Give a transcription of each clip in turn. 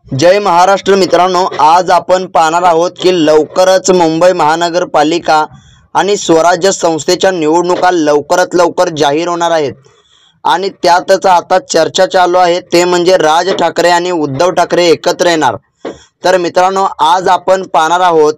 जय महाराष्ट्र मित्रांनो, आज आपण पाहणार आहोत की लवकरच मुंबई महानगरपालिका आणि स्वराज्य संस्थेच्या निवडणुका लवकरात लवकर जाहीर होणार आहेत आणि त्यातच आता चर्चा चालू आहे ते म्हणजे राज ठाकरे आणि उद्धव ठाकरे एकत्र येणार। तर मित्रांनो, आज आपण पाहणार आहोत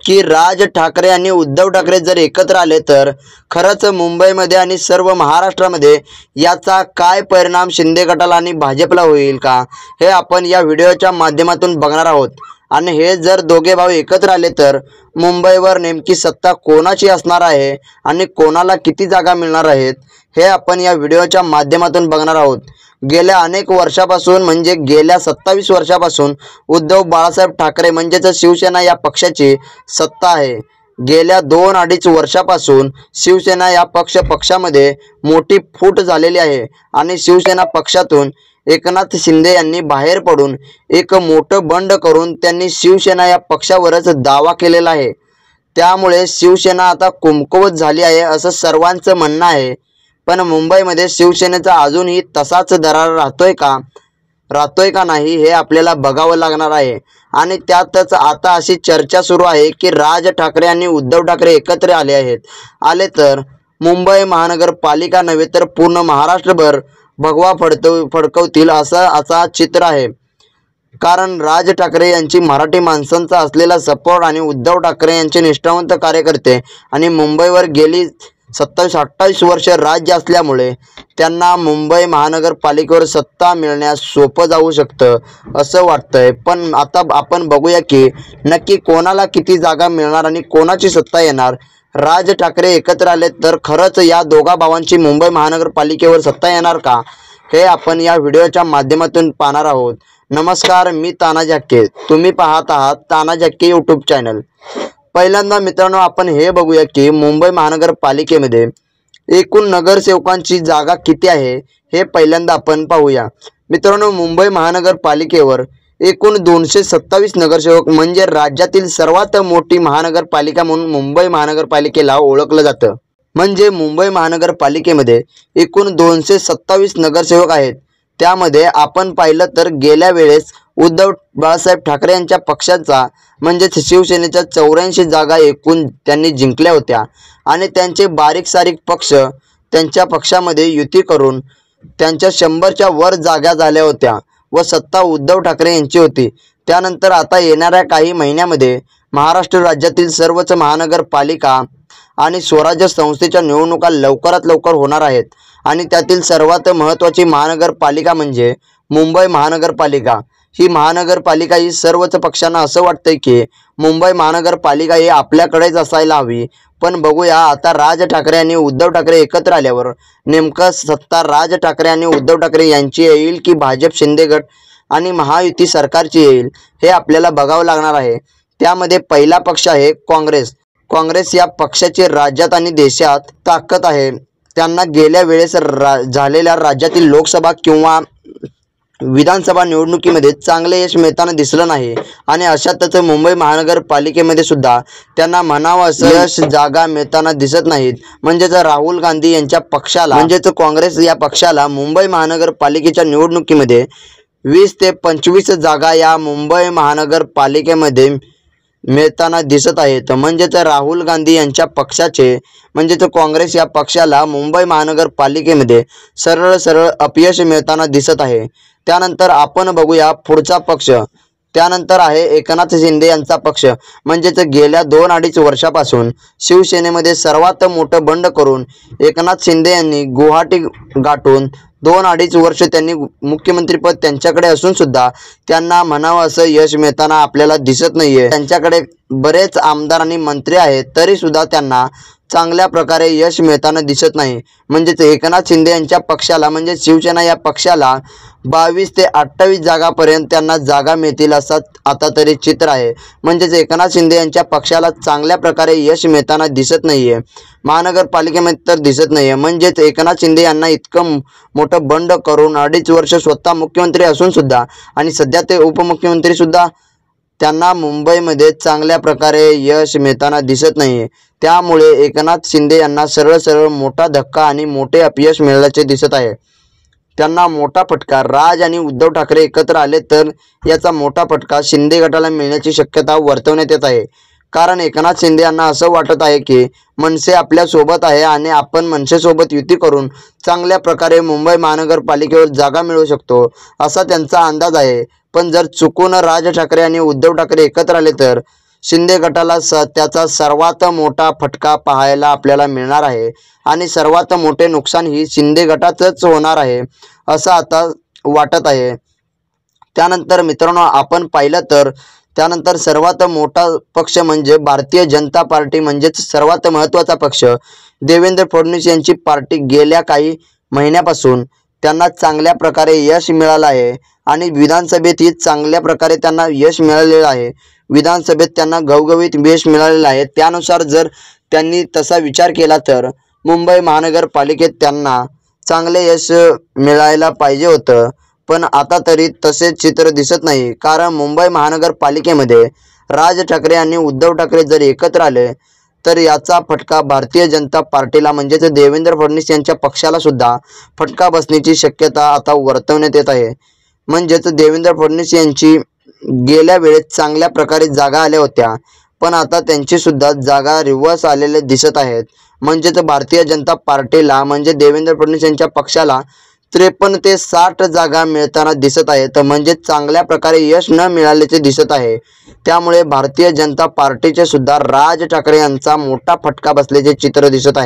की राज ठाकरे आणि उद्धव ठाकरे जर एकत्र आले तर खरंच मुंबईमध्ये आणि सर्व महाराष्ट्रामध्ये याचा काय परिणाम शिंदे गटाला आणि भाजपला होईल का, हे आपण या व्हिडिओच्या माध्यमातून बघणार आहोत। आणि हे जर दोघे भाऊ एकत्र आले तर मुंबईवर नेमकी सत्ता कोणाची असणार आहे आणि कोणाला किती जागा मिळणार आहेत हे आपण या व्हिडिओच्या माध्यमातून बघणार आहोत। गेल्या अनेक वर्षापासून म्हणजे गेल्या 27 वर्षापासून उद्धव बाळासाहेब ठाकरे म्हणजेच शिवसेना या पक्षाची सत्ता आहे। गेल्या 2-2.5 वर्षापासून शिवसेना या पक्षामध्ये मोठी फूट झालेली आहे आणि शिवसेना पक्षातून एकनाथ शिंदे यांनी बाहेर पडून एक मोठं बंड करून त्यांनी शिवसेना या पक्षावरच दावा केलेला आहे। त्यामुळे शिवसेना आता कुमकुवत झाली आहे असं सर्वांचं म्हणणं आहे। पण मुंबईमध्ये शिवसेनेचा अजूनही तसाच दरार राहतोय का नाही हे आपल्याला बघावं लागणार आहे। आणि त्यातच आता अशी चर्चा सुरू आहे की राज ठाकरे आणि उद्धव ठाकरे एकत्र आले तर मुंबई महानगरपालिका नव्हे तर पूर्ण महाराष्ट्रभर भगवा फडकवतील असा चित्र आहे। कारण राज ठाकरे यांची मराठी माणसांचा असलेला सपोर्ट आणि उद्धव ठाकरे यांचे निष्ठावंत कार्यकर्ते आणि मुंबईवर गेली 27-28 वर्ष राज्य असल्यामुळे त्यांना मुंबई महानगरपालिकेवर सत्ता मिळण्यास सोपं जाऊ शकतं असं वाटतंय। पण आता आपण बघूया की नक्की कोणाला किती जागा मिळणार आणि कोणाची सत्ता येणार। राज ठाकरे एकत्र आले तर खरंच या दोघा भावांची मुंबई महानगरपालिकेवर सत्ता येणार का, हे आपण या व्हिडिओच्या माध्यमातून पाहणार आहोत। नमस्कार, मी तानाजी हक्के, तुम्ही पाहत आहात तानाजी हक्के यूट्यूब चॅनल। पहिल्यांदा मित्रांनो, आपण हे बघूया की मुंबई महानगरपालिकेमध्ये एकूण नगरसेवकांची जागा किती आहे हे पहिल्यांदा आपण पाहूया। मित्रांनो, मुंबई महानगरपालिकेवर एकूण 227 नगरसेवक म्हणजे राज्यातील सर्वात मोठी महानगरपालिका म्हणून मुंबई महानगरपालिकेला ओळखलं जातं। म्हणजे मुंबई महानगरपालिकेमध्ये एकूण 227 नगरसेवक आहेत। त्यामध्ये आपण पाहिलं तर गेल्या वेळेस उद्धव बाळासाहेब ठाकरे यांच्या पक्षाचा म्हणजेच शिवसेनेच्या 84 जागा एकूण त्यांनी जिंकल्या होत्या आणि त्यांचे बारीक सारीक पक्ष त्यांच्या पक्षामध्ये युती करून त्यांच्या 100च्या वर जागा झाल्या होत्या व सत्ता उद्धव ठाकरे यांची होती। त्यानंतर आता येणाऱ्या काही महिन्यामध्ये महाराष्ट्र राज्यातील सर्वच महानगरपालिका आणि स्वराज्य संस्थेच्या निवडणुका लवकरात लवकर होणार आहेत आणि त्यातील सर्वात महत्त्वाची महानगरपालिका म्हणजे मुंबई महानगरपालिका। ही महानगरपालिका ही सर्वच पक्षांना असं वाटतंय की मुंबई महानगरपालिका ही आपल्याकडेच असायला हवी। पण बघूया आता राज ठाकरे आणि उद्धव ठाकरे एकत्र आल्यावर नेमकं सत्ता राज ठाकरे आणि उद्धव ठाकरे यांची येईल की भाजप शिंदे गट आणि महायुती सरकारची येईल हे आपल्याला बघावं लागणार आहे। त्यामध्ये पहिला पक्ष आहे काँग्रेस या पक्षाची राज्यात आणि देशात ताकद आहे। त्यांना गेल्या वेळेस झालेल्या राज्यातील लोकसभा किंवा विधानसभा निवडणुकीमध्ये चांगले यश मिळताना दिसलं नाही आणि अशातच मुंबई महानगरपालिकेमध्ये सुद्धा त्यांना म्हणावं असं यश जागा मिळताना दिसत नाहीत। म्हणजेच राहुल गांधी यांच्या पक्षाला म्हणजेच काँग्रेस या पक्षाला मुंबई महानगरपालिकेच्या निवडणुकीमध्ये 20 ते 25 जागा या मुंबई महानगरपालिकेमध्ये मिळताना दिसत आहेत। म्हणजेच राहुल गांधी यांच्या पक्षाचे म्हणजेच काँग्रेस या पक्षाला मुंबई महानगरपालिकेमध्ये सरळ अपयश मिळताना दिसत आहे। त्यानंतर आपण बघूया पुढचा पक्ष, त्यानंतर आहे एकनाथ शिंदे यांचा पक्ष। म्हणजेच गेल्या 2-2.5 वर्षापासून शिवसेनेमध्ये सर्वात मोठं बंड करून एकनाथ शिंदे यांनी गुवाहाटी गाठून 2-2.5 वर्ष त्यांनी मुख्यमंत्रीपद त्यांच्याकडे असून सुद्धा त्यांना म्हणावं असं यश मिळताना आपल्याला दिसत नाहीये। त्यांच्याकडे बरेच आमदार आणि मंत्री आहेत तरी सुद्धा त्यांना चांगल्या प्रकारे यश मिळताना दिसत नाही। म्हणजेच एकनाथ शिंदे यांच्या पक्षाला म्हणजे शिवसेना या पक्षाला 22 ते 28 जागापर्यंत त्यांना जागा मिळतील असं आता तरी चित्र आहे। म्हणजेच एकनाथ शिंदे यांच्या पक्षाला चांगल्या प्रकारे यश मिळताना दिसत नाहीये, महानगरपालिकेमध्ये तर दिसत नाहीये। म्हणजेच एकनाथ शिंदे यांना इतकं मोठं बंड करून 2.5 वर्ष स्वतः मुख्यमंत्री असून सुद्धा आणि सध्या ते उपमुख्यमंत्री सुद्धा त्यांना मुंबईमध्ये चांगल्या प्रकारे यश मिळताना दिसत नाही। त्यामुळे एकनाथ शिंदे यांना सरळ मोठा धक्का आणि मोठे अपयश मिळाल्याचे दिसत आहे। त्यांना मोठा फटका, राज आणि उद्धव ठाकरे एकत्र आले तर याचा मोठा फटका शिंदे गटाला मिळण्याची शक्यता वर्तवण्यात येत आहे। कारण एकनाथ शिंदे यांना असं वाटत आहे की मनसे आपल्या सोबत आहे आणि आपण मनसेसोबत युती करून चांगल्या प्रकारे मुंबई महानगरपालिकेवर जागा मिळवू शकतो असा त्यांचा अंदाज आहे। पण जर चुकून राज ठाकरे आणि उद्धव ठाकरे एकत्र आले तर शिंदे गटाला त्याचा सर्वात मोठा फटका पाहायला आपल्याला मिळणार आहे आणि सर्वात मोठे नुकसान ही शिंदे गटाचंच होणार आहे असं आता वाटत आहे। त्यानंतर मित्रांनो आपण पाहिलं तर त्यानंतर सर्वात मोठा पक्ष म्हणजे भारतीय जनता पार्टी म्हणजेच सर्वात महत्त्वाचा पक्ष देवेंद्र फडणवीस यांची पार्टी गेल्या काही महिन्यापासून त्यांना चांगल्या प्रकारे यश मिळालं आहे आणि विधानसभेतही चांगल्या प्रकारे त्यांना यश मिळालेलं आहे। विधानसभेत त्यांना घवघवीत यश मिळालेलं आहे। त्यानुसार जर त्यांनी तसा विचार केला तर मुंबई महानगरपालिकेत त्यांना चांगले यश मिळायला पाहिजे होतं, पण आता तरी तसे चित्र दिसत नाही। कारण मुंबई महानगरपालिकेमध्ये राज ठाकरे आणि उद्धव ठाकरे जर एकत्र आले तर याचा फटका भारतीय जनता पार्टीला म्हणजेच देवेंद्र फडणवीस यांच्या पक्षाला सुद्धा फटका बसण्याची शक्यता आता वर्तवण्यात येत आहे। म्हणजेच देवेंद्र फडणवीस यांची गेल्या वेळेस चांगल्या प्रकारे जागा आल्या होत्या, पण आता त्यांची सुद्धा जागा रिव्हर्स आलेले दिसत आहेत। म्हणजेच भारतीय जनता पार्टीला म्हणजे देवेंद्र फडणवीस यांच्या पक्षाला 53 ते 60 जागा मिळताना दिसत आहेत, म्हणजे चांगल्या प्रकारे यश न मिळाल्याचे दिसत आहे। त्यामुळे भारतीय जनता पार्टीचे सुद्धा राज ठाकरे यांचा मोठा फटका बसल्याचे चित्र दिसत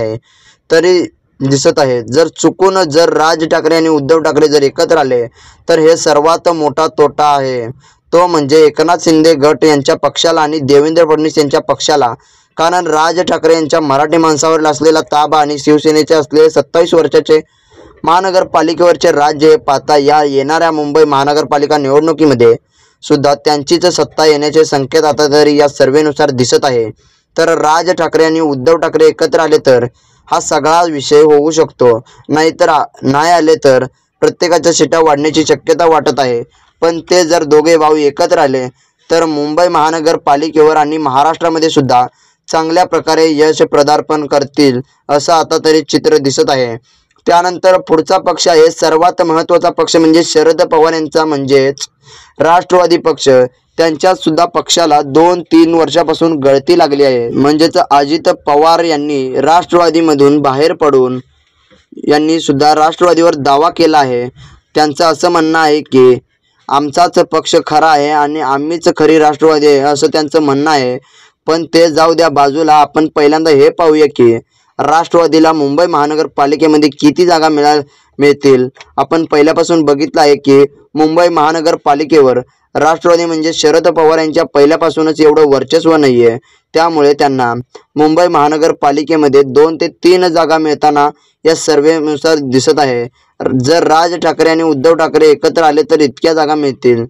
आहे। जर चुकून जर राज ठाकरे आणि उद्धव ठाकरे जर एकत्र आले तर हे सर्वात मोठा तोटा आहे, तो म्हणजे एकनाथ शिंदे गट यांच्या पक्षाला आणि देवेंद्र फडणवीस यांच्या पक्षाला। कारण राज ठाकरे यांच्या मराठी माणसावर असलेला ताबा आणि शिवसेनेचे असलेले 27 वर्षाचे महानगरपालिकेवरचे राज्य पाहता या येणाऱ्या मुंबई महानगरपालिका निवडणुकीमध्ये सुद्धा त्यांचीच सत्ता येण्याचे संकेत आता तरी या सर्वेनुसार दिसत आहे। तर राज ठाकरे आणि उद्धव ठाकरे एकत्र आले तर हा सगळा विषय होऊ शकतो, नाहीतर नाही आले तर प्रत्येकाच्या सीटा वाढण्याची शक्यता वाटत आहे। पण ते जर दोघे भाऊ एकत्र आले तर मुंबई महानगरपालिकेवर आणि महाराष्ट्रामध्ये सुद्धा चांगल्या प्रकारे यश पदार्पण करतील असं आता तरी चित्र दिसत आहे। त्यानंतर पुढचा पक्ष आहे सर्वात महत्त्वाचा पक्ष म्हणजे शरद पवार यांचा म्हणजेच राष्ट्रवादी पक्ष। त्यांच्या सुद्धा पक्षाला 2-3 वर्षापासून गळती लागली आहे। म्हणजेच अजित पवार यांनी राष्ट्रवादीमधून बाहेर पडून यांनी सुद्धा राष्ट्रवादीवर दावा केला आहे। त्यांचं असं म्हणणं आहे की आमचाच पक्ष खरा आहे आणि आम्हीच खरी राष्ट्रवादी आहे असं त्यांचं म्हणणं आहे। पण ते जाऊ द्या बाजूला, आपण पहिल्यांदा हे पाहूया की राष्ट्रवादीला मुंबई महानगरपालिकेमध्ये किती जागा मिळतील। आपण पहिल्यापासून बघितलं आहे की मुंबई महानगरपालिकेवर राष्ट्रवादी म्हणजे शरद पवार यांच्या पहिल्यापासूनच एवढं वर्चस्व नाही आहे। त्यामुळे त्यांना मुंबई महानगरपालिकेमध्ये 2 ते 3 जागा मिळताना या सर्वेनुसार दिसत आहे। जर राज ठाकरे आणि उद्धव ठाकरे एकत्र आले तर इतक्या जागा मिळतील।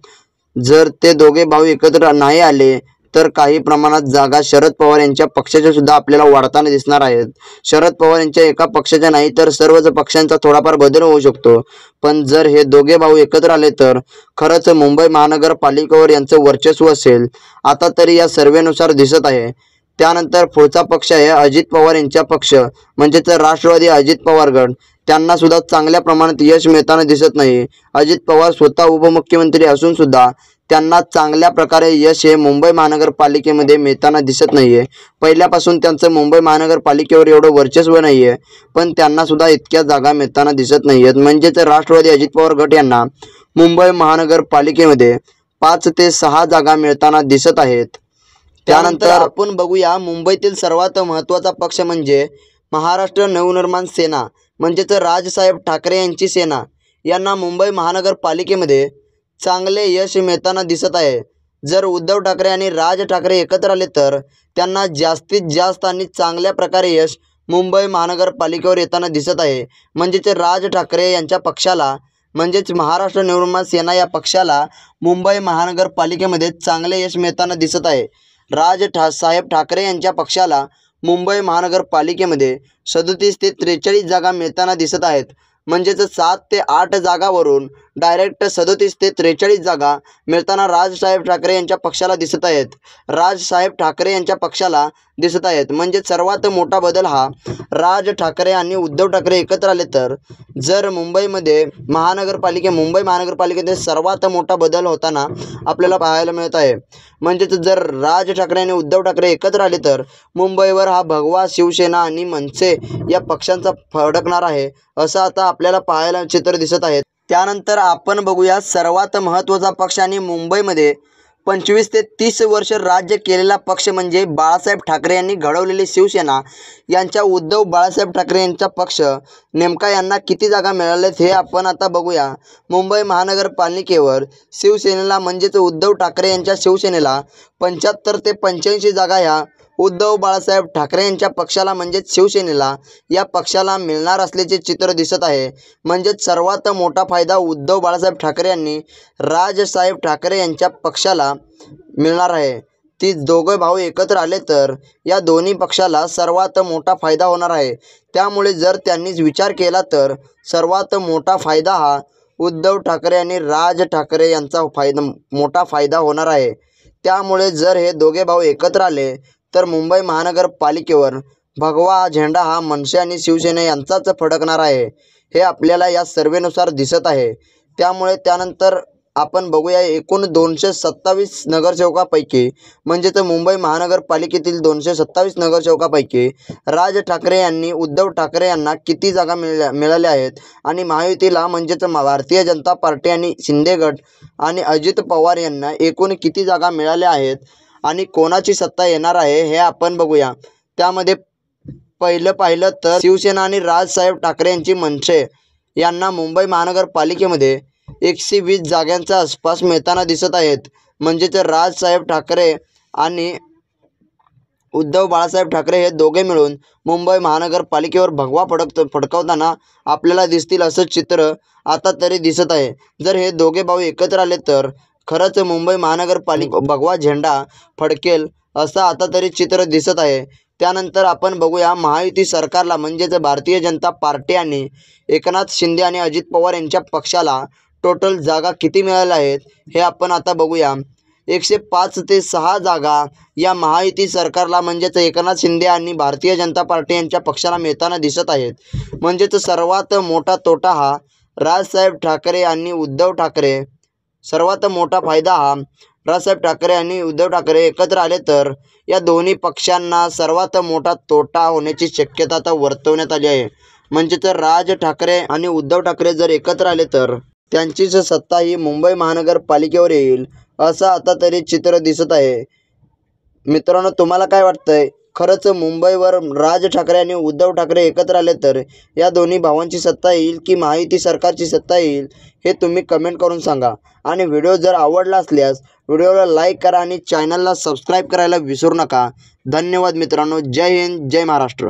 जर ते दोघे भाऊ एकत्र नाही आले तर काही प्रमाणात जागा शरद पवार यांच्या पक्षाच्या सुद्धा आपल्याला वाढताना दिसणार आहेत। शरद पवार यांच्या एका पक्षाच्या नाही तर सर्वच पक्षांचा थोडाफार बदल होऊ शकतो। पण जर हे दोघे भाऊ एकत्र आले तर खरंच मुंबई महानगरपालिकेवर यांचं वर्चस्व असेल, आता तरी या सर्वेनुसार दिसत आहे। त्यानंतर पुढचा पक्ष आहे अजित पवार यांचा पक्ष म्हणजेच राष्ट्रवादी अजित पवार गट। त्यांना सुद्धा चांगल्या प्रमाणात यश मिळताना दिसत नाही। अजित पवार स्वतः उपमुख्यमंत्री असून सुद्धा त्यांना चांगल्या प्रकारे यश हे मुंबई महानगरपालिकेमध्ये मिळताना दिसत नाहीये। पहिल्यापासून त्यांचं मुंबई महानगरपालिकेवर एवढं वर्चस्व नाहीये, पण त्यांना सुद्धा इतक्या जागा मिळताना दिसत नाहीयेत। म्हणजेच राष्ट्रवादी अजित पवार गट यांना मुंबई महानगरपालिकेमध्ये 5 ते 6 जागा मिळताना दिसत आहेत। त्यानंतर आपण बघूया मुंबईतील सर्वात महत्त्वाचा पक्ष म्हणजे महाराष्ट्र नवनिर्माण सेना म्हणजेच राजसाहेब ठाकरे यांची सेना। यांना मुंबई महानगरपालिकेमध्ये चांगले यश मिळताना दिसत आहे। जर उद्धव ठाकरे आणि राज ठाकरे एकत्र आले तर त्यांना जास्तीत जास्त आणि चांगल्या प्रकारे यश मुंबई महानगरपालिकेवर येताना दिसत आहे। म्हणजेच राज ठाकरे यांच्या पक्षाला म्हणजेच महाराष्ट्र नवनिर्माण सेना या पक्षाला मुंबई महानगरपालिकेमध्ये चांगले यश मिळताना दिसत आहे। साहेब ठाकरे यांच्या पक्षाला मुंबई महानगरपालिकेमध्ये 37 ते 43 जागा मिळताना दिसत आहेत। म्हणजेच 7 ते 8 जागावरून डायरेक्ट 37 ते 43 जागा मिळताना राजसाहेब ठाकरे यांच्या पक्षाला दिसत आहेत. राजसाहेब ठाकरे यांच्या पक्षाला दिसत आहेत. म्हणजे सर्वात मोठा बदल हा राज ठाकरे आणि उद्धव ठाकरे एकत्र आले तर जर मुंबई महानगरपालिकेमध्ये सर्वात मोठा बदल होताना आपल्याला पाहायला मिळत आहे. म्हणजेच जर राज ठाकरे आणि उद्धव ठाकरे एकत्र आले तर मुंबईवर हा भगवा शिवसेना आणि मनसे या पक्षांचा फडकणार आहे, असं आता आपल्याला पाहायला चित्र दिसत आहे. त्यानंतर आपण बघूया सर्वात महत्त्वाचा पक्ष आणि मुंबईमध्ये 25 ते 30 वर्ष राज्य केलेला पक्ष म्हणजे बाळासाहेब ठाकरे यांनी घडवलेली शिवसेना यांच्या उद्धव बाळासाहेब ठाकरे यांचा पक्ष नेमका यांना किती जागा मिळाल्यात हे आपण आता बघूया. मुंबई महानगरपालिकेवर शिवसेनेला म्हणजेच उद्धव ठाकरे यांच्या शिवसेनेला 75 ते 85 जागा ह्या उद्धव बाळासाहेब ठाकरे यांच्या पक्षाला म्हणजेच शिवसेनेला या पक्षाला मिळणार असल्याचे चित्र दिसत आहे. म्हणजेच सर्वात मोठा फायदा उद्धव बाळासाहेब ठाकरे यांनी राजसाहेब ठाकरे यांच्या पक्षाला मिळणार आहे. ती दोघे भाऊ एकत्र आले तर या दोन्ही पक्षाला सर्वात मोठा फायदा होणार आहे. त्यामुळे जर त्यांनी विचार केला तर सर्वात मोठा फायदा हा उद्धव ठाकरे आणि राज ठाकरे यांचा मोठा फायदा होणार आहे. त्यामुळे जर हे दोघे भाऊ एकत्र आले तर मुंबई महानगरपालिकेवर भगवा झेंडा हा मनसे आणि शिवसेना यांचाच फडकणार आहे, हे आपल्याला या सर्वेनुसार दिसत आहे. त्यामुळे त्यानंतर आपण बघूया एकूण 227 नगरसेवकापैकी म्हणजेच मुंबई महानगरपालिकेतील 227 नगरसेवकापैकी राज ठाकरे यांनी उद्धव ठाकरे यांना किती जागा मिळाल्या आहेत आणि महायुतीला म्हणजेच भारतीय जनता पार्टी आणि शिंदे गट आणि अजित पवार यांना एकूण किती जागा मिळाल्या आहेत आणि कोणाची सत्ता येणार आहे हे आपण बघूया. त्यामध्ये पाहिलं तर शिवसेना आणि राजसाहेब ठाकरे यांची मनसे यांना मुंबई महानगरपालिकेमध्ये 120 जागांच्या आसपास मिळताना दिसत आहेत. म्हणजेच राजसाहेब ठाकरे आणि उद्धव बाळासाहेब ठाकरे हे दोघे मिळून मुंबई महानगरपालिकेवर भगवा फडकवताना आपल्याला दिसतील असं चित्र आता तरी दिसत आहे. जर हे दोघे भाऊ एकत्र आले तर खरंच मुंबई महानगरपालिका भगवा झेंडा फडकेल असं आता तरी चित्र दिसत आहे. त्यानंतर आपण बघूया महायुती सरकारला म्हणजेच भारतीय जनता पार्टी आणि एकनाथ शिंदे आणि अजित पवार यांच्या पक्षाला टोटल जागा किती मिळाल्या आहेत हे आपण आता बघूया. 105 ते 6 जागा या महायुती सरकारला म्हणजेच एकनाथ शिंदे आणि भारतीय जनता पार्टी यांच्या पक्षाला मिळताना दिसत आहेत. म्हणजेच सर्वात मोठा तोटा हा राजसाहेब ठाकरे आणि उद्धव ठाकरे, सर्वात मोठा फायदा हा राजसाहेब ठाकरे आणि उद्धव ठाकरे एकत्र आले तर या दोन्ही पक्षांना सर्वात मोठा तोटा होण्याची शक्यता आता वर्तवण्यात आली आहे. म्हणजेच राज ठाकरे आणि उद्धव ठाकरे जर एकत्र आले तर त्यांचीच सत्ता ही मुंबई महानगरपालिकेवर येईल असं आता तरी चित्र दिसत आहे. मित्रांनो, तुम्हाला काय वाटतंय? खरंच मुंबईवर राज ठाकरे आणि उद्धव ठाकरे एकत्र आले तर या दोन्ही भावांची सत्ता येईल की महायुती सरकारची सत्ता येईल हे तुम्ही कमेंट करून सांगा. आणि व्हिडिओ जर आवडला असल्यास व्हिडिओला लाईक करा आणि चॅनलला सबस्क्राईब करायला विसरू नका. धन्यवाद मित्रांनो. जय हिंद, जय महाराष्ट्र.